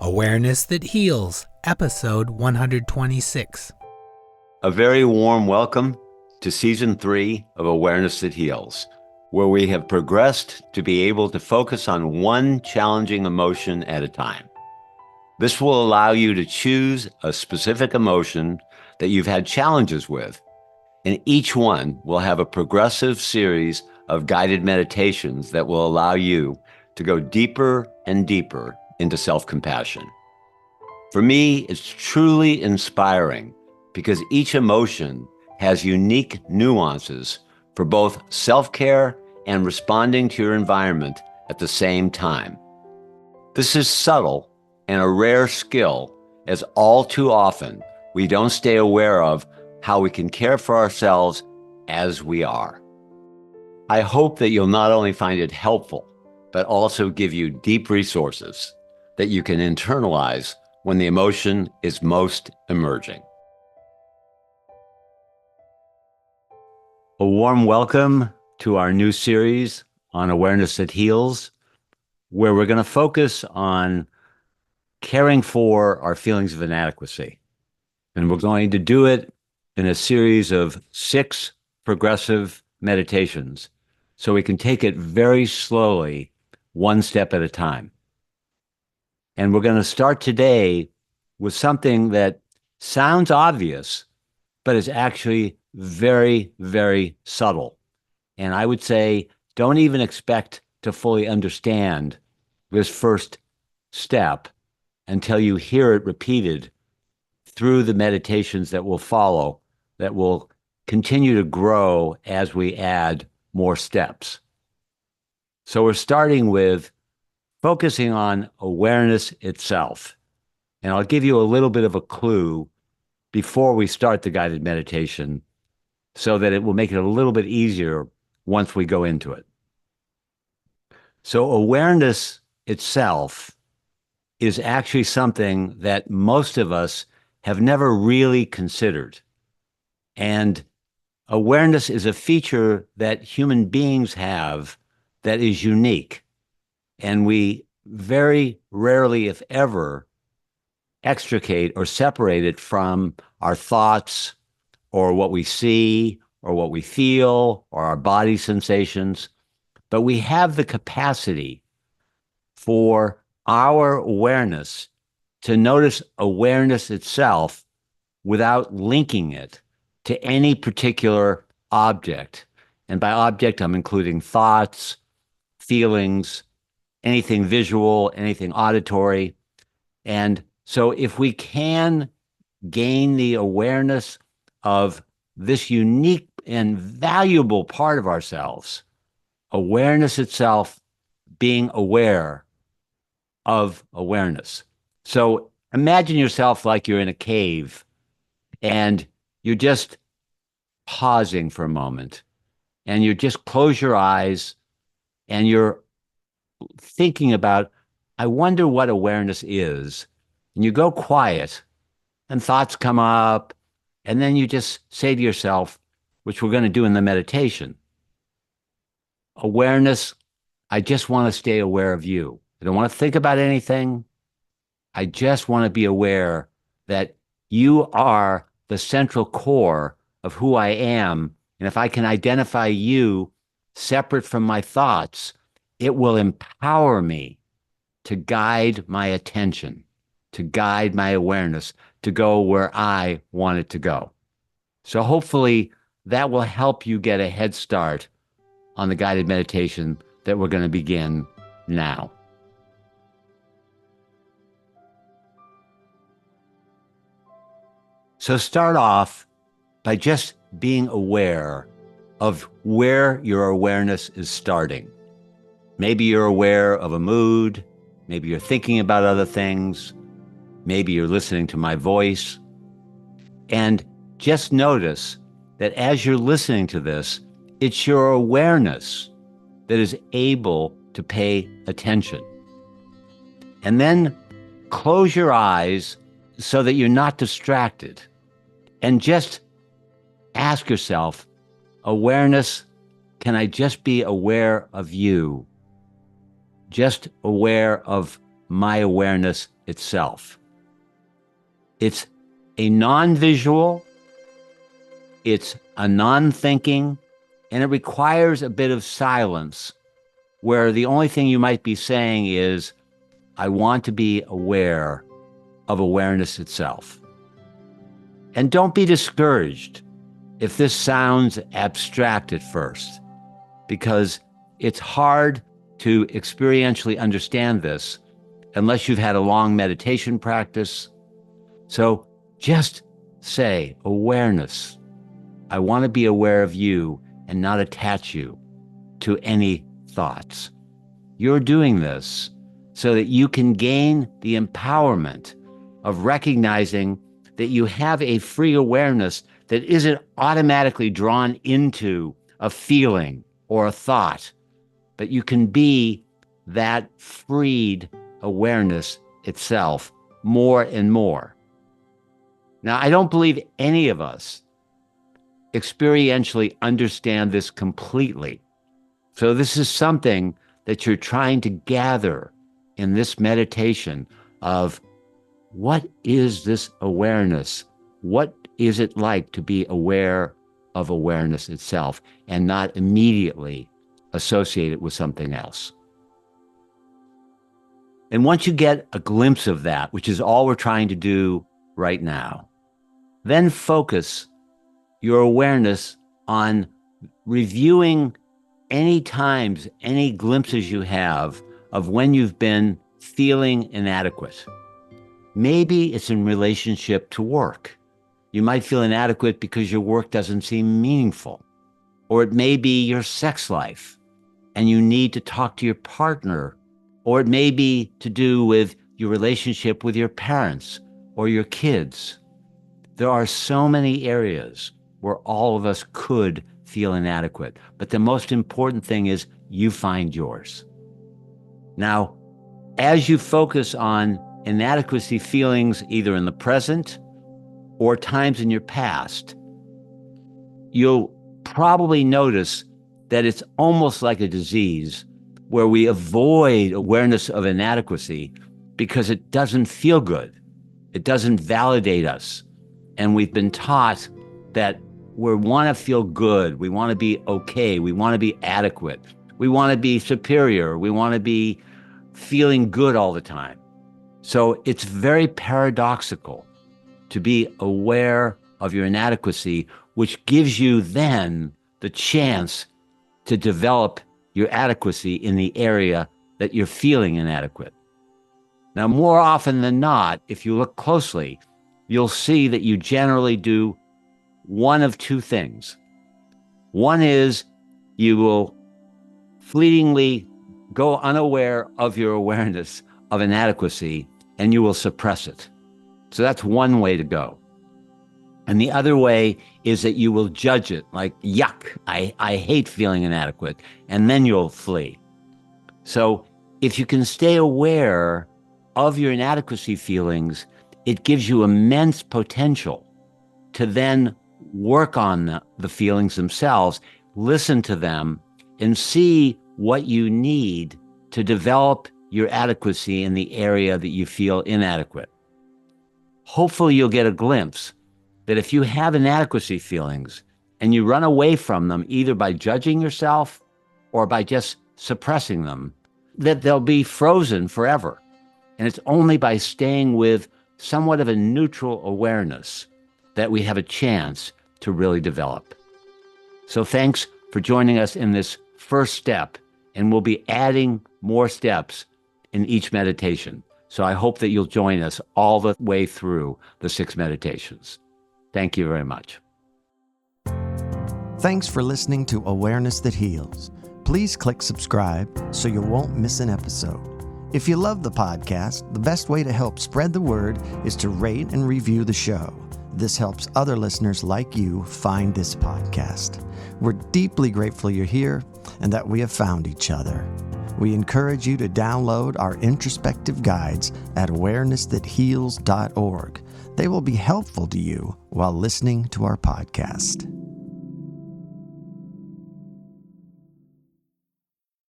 Awareness That Heals, episode 126. A very warm welcome to season 3 of Awareness That Heals, where we have progressed to be able to focus on one challenging emotion at a time. This will allow you to choose a specific emotion that you've had challenges with, and each one will have a progressive series of guided meditations that will allow you to go deeper and deeper into self-compassion. For me, it's truly inspiring because each emotion has unique nuances for both self-care and responding to your environment at the same time. This is subtle and a rare skill, as all too often we don't stay aware of how we can care for ourselves as we are. I hope that you'll not only find it helpful, but also give you deep resources that you can internalize when the emotion is most emerging. A warm welcome to our new series on Awareness That Heals, where we're going to focus on caring for our feelings of inadequacy. And we're going to do it in a series of 6 progressive meditations, so we can take it very slowly, one step at a time. And we're going to start today with something that sounds obvious, but is actually very, very subtle. And I would say, don't even expect to fully understand this first step until you hear it repeated through the meditations that will follow, that will continue to grow as we add more steps. So we're starting with focusing on awareness itself. And I'll give you a little bit of a clue before we start the guided meditation so that it will make it a little bit easier once we go into it. So awareness itself is actually something that most of us have never really considered. And awareness is a feature that human beings have that is unique. And we very rarely, if ever, extricate or separate it from our thoughts or what we see or what we feel or our body sensations. But we have the capacity for our awareness to notice awareness itself without linking it to any particular object. And by object, I'm including thoughts, feelings, anything visual, anything auditory. And so if we can gain the awareness of this unique and valuable part of ourselves, awareness itself being aware of awareness. So imagine yourself like you're in a cave and you're just pausing for a moment and you just close your eyes and you're thinking about, I wonder what awareness is. And you go quiet and thoughts come up, and then you just say to yourself, which we're going to do in the meditation, awareness, I just want to stay aware of you. I don't want to think about anything. I just want to be aware that you are the central core of who I am. And if I can identify you separate from my thoughts, it will empower me to guide my attention, to guide my awareness, to go where I want it to go. So hopefully that will help you get a head start on the guided meditation that we're going to begin now. So start off by just being aware of where your awareness is starting. Maybe you're aware of a mood, maybe you're thinking about other things, maybe you're listening to my voice. And just notice that as you're listening to this, it's your awareness that is able to pay attention. And then close your eyes so that you're not distracted. And just ask yourself, awareness, can I just be aware of you? Just aware of my awareness itself. It's a non-visual, it's a non-thinking, and it requires a bit of silence where the only thing you might be saying is, I want to be aware of awareness itself. And don't be discouraged if this sounds abstract at first, because it's hard to experientially understand this unless you've had a long meditation practice. So just say, awareness. I want to be aware of you and not attach you to any thoughts. You're doing this so that you can gain the empowerment of recognizing that you have a free awareness that isn't automatically drawn into a feeling or a thought, but you can be that freed awareness itself more and more. Now, I don't believe any of us experientially understand this completely. So this is something that you're trying to gather in this meditation of what is this awareness? What is it like to be aware of awareness itself and not immediately associate it with something else? And once you get a glimpse of that, which is all we're trying to do right now, then focus your awareness on reviewing any times, any glimpses you have of when you've been feeling inadequate. Maybe it's in relationship to work. You might feel inadequate because your work doesn't seem meaningful. Or it may be your sex life and you need to talk to your partner. Or it may be to do with your relationship with your parents or your kids. There are so many areas where all of us could feel inadequate. But the most important thing is you find yours. Now, as you focus on inadequacy feelings either in the present or times in your past, you'll probably notice that it's almost like a disease where we avoid awareness of inadequacy because it doesn't feel good. It doesn't validate us. And we've been taught that we want to feel good. We want to be okay. We want to be adequate. We want to be superior. We want to be feeling good all the time. So it's very paradoxical to be aware of your inadequacy, which gives you then the chance to develop your adequacy in the area that you're feeling inadequate. Now, more often than not, if you look closely, you'll see that you generally do one of two things. One is you will fleetingly go unaware of your awareness of inadequacy and you will suppress it. So that's one way to go. And the other way is that you will judge it like, yuck, I hate feeling inadequate, and then you'll flee. So if you can stay aware of your inadequacy feelings, it gives you immense potential to then work on the feelings themselves, listen to them, and see what you need to develop your adequacy in the area that you feel inadequate. Hopefully you'll get a glimpse that if you have inadequacy feelings and you run away from them, either by judging yourself or by just suppressing them, that they'll be frozen forever. And it's only by staying with somewhat of a neutral awareness that we have a chance to really develop. So thanks for joining us in this first step, and we'll be adding more steps in each meditation. So I hope that you'll join us all the way through the 6 meditations. Thank you very much. Thanks for listening to Awareness That Heals. Please click subscribe so you won't miss an episode. If you love the podcast, the best way to help spread the word is to rate and review the show. This helps other listeners like you find this podcast. We're deeply grateful you're here and that we have found each other. We encourage you to download our introspective guides at awareness-that-heals.org. They will be helpful to you while listening to our podcast.